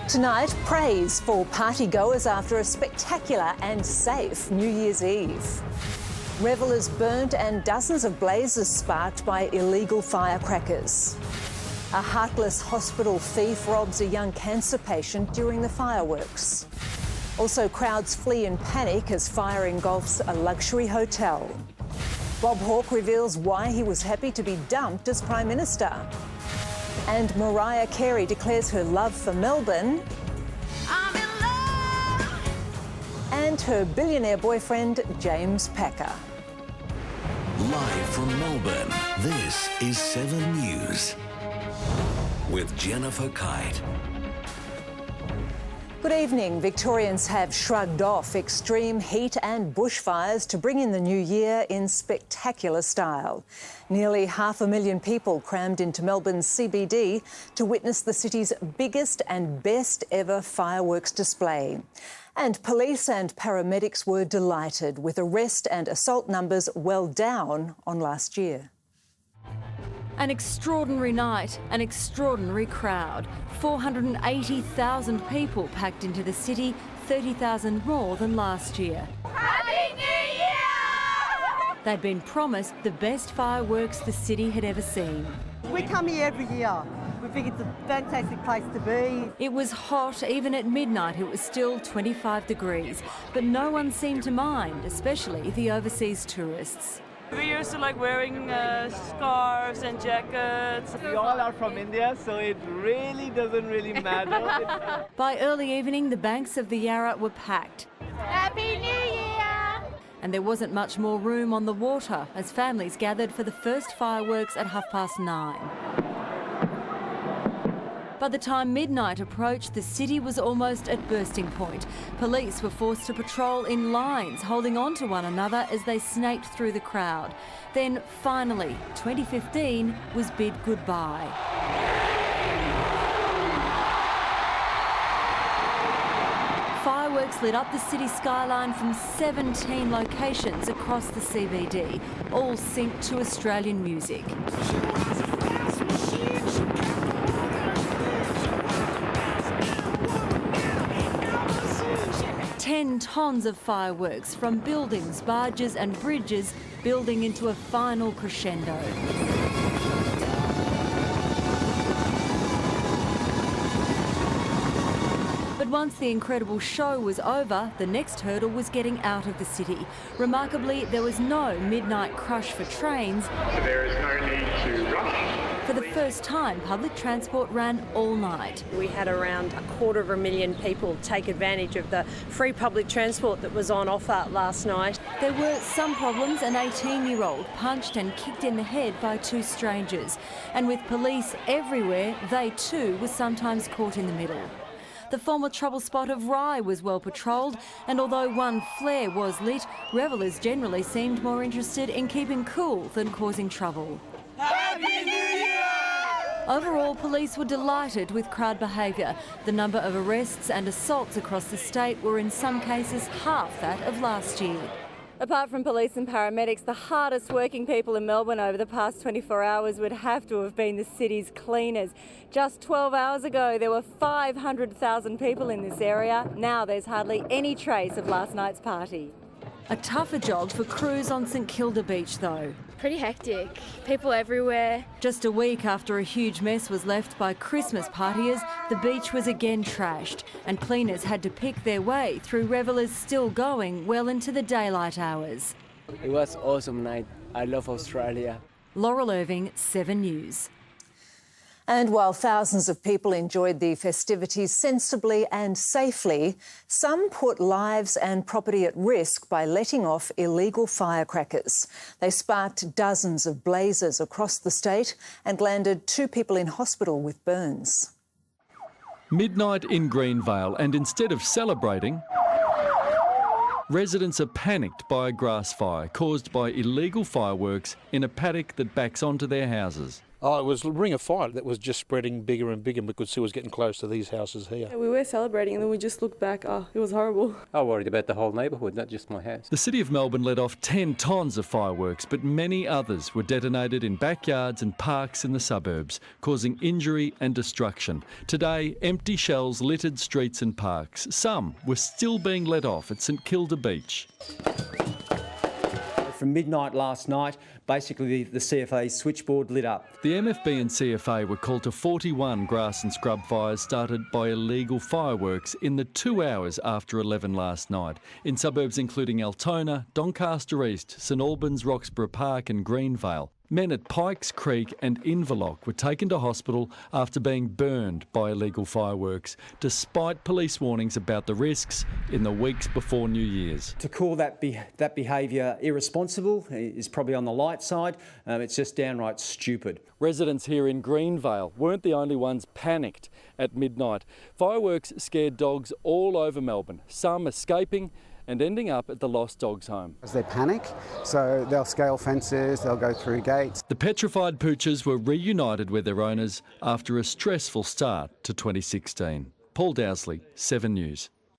Tonight, praise for partygoers after a spectacular and safe New Year's Eve. Revellers burnt and dozens of blazes sparked by illegal firecrackers. A heartless hospital thief robs a young cancer patient during the fireworks. Also, crowds flee in panic as fire engulfs a luxury hotel. Bob Hawke reveals why he was happy to be dumped as Prime Minister. And Mariah Carey declares her love for Melbourne. I'm in love! And her billionaire boyfriend, James Packer. Live from Melbourne, this is 7 News with Jennifer Kite. Good evening. Victorians have shrugged off extreme heat and bushfires to bring in the new year in spectacular style. Nearly 500,000 people crammed into Melbourne's CBD to witness the city's biggest and best ever fireworks display. And police and paramedics were delighted with arrest and assault numbers well down on last year. An extraordinary night, an extraordinary crowd. 480,000 people packed into the city, 30,000 more than last year. Happy New Year! They'd been promised the best fireworks the city had ever seen. We come here every year. We think it's a fantastic place to be. It was hot, even at midnight it was still 25 degrees. But no one seemed to mind, especially the overseas tourists. We used to like wearing scarves and jackets. We all are from India, so it really doesn't matter. By early evening, the banks of the Yarra were packed. Happy New Year! And there wasn't much more room on the water as families gathered for the first fireworks at 9:30. By the time midnight approached, the city was almost at bursting point. Police were forced to patrol in lines, holding on to one another as they snaked through the crowd. Then, finally, 2015 was bid goodbye. Fireworks lit up the city skyline from 17 locations across the CBD, all synced to Australian music. 10 tonnes of fireworks from buildings, barges and bridges building into a final crescendo. But once the incredible show was over, the next hurdle was getting out of the city. Remarkably, there was no midnight crush for trains. There is no need to rush. For the first time, public transport ran all night. We had around 250,000 people take advantage of the free public transport that was on offer last night. There were some problems. An 18-year-old punched and kicked in the head by two strangers. And with police everywhere, they too were sometimes caught in the middle. The former trouble spot of Rye was well patrolled, and although one flare was lit, revellers generally seemed more interested in keeping cool than causing trouble. Happy New Year! Overall, police were delighted with crowd behaviour. The number of arrests and assaults across the state were in some cases half that of last year. Apart from police and paramedics, the hardest working people in Melbourne over the past 24 hours would have to have been the city's cleaners. Just 12 hours ago, there were 500,000 people in this area. Now there's hardly any trace of last night's party. A tougher job for crews on St Kilda Beach, though. Pretty hectic. People everywhere. Just a week after a huge mess was left by Christmas partiers, the beach was again trashed, and cleaners had to pick their way through revellers still going well into the daylight hours. It was an awesome night. I love Australia. Laurel Irving, 7 News. And while thousands of people enjoyed the festivities sensibly and safely, some put lives and property at risk by letting off illegal firecrackers. They sparked dozens of blazes across the state and landed 2 people in hospital with burns. Midnight in Greenvale, and instead of celebrating, residents are panicked by a grass fire caused by illegal fireworks in a paddock that backs onto their houses. Oh, it was a ring of fire that was just spreading bigger and bigger, and we could see it was getting close to these houses here. We were celebrating and then we just looked back. Oh, it was horrible. I worried about the whole neighbourhood, not just my house. The City of Melbourne let off 10 tonnes of fireworks, but many others were detonated in backyards and parks in the suburbs, causing injury and destruction. Today, empty shells littered streets and parks. Some were still being let off at St Kilda Beach. From midnight last night, basically the CFA switchboard lit up. The MFB and CFA were called to 41 grass and scrub fires started by illegal fireworks in the 2 hours after 11 last night, in suburbs including Altona, Doncaster East, St Albans, Roxburgh Park and Greenvale. Men at Pikes Creek and Inverloch were taken to hospital after being burned by illegal fireworks, despite police warnings about the risks in the weeks before New Year's. To call that behaviour irresponsible is probably on the light side. It's just downright stupid. Residents here in Greenvale weren't the only ones panicked at midnight. Fireworks scared dogs all over Melbourne, some escaping and ending up at the Lost Dogs home. They panic, so they'll scale fences, they'll go through gates. The petrified poochers were reunited with their owners after a stressful start to 2016. Paul Dowsley, 7 News.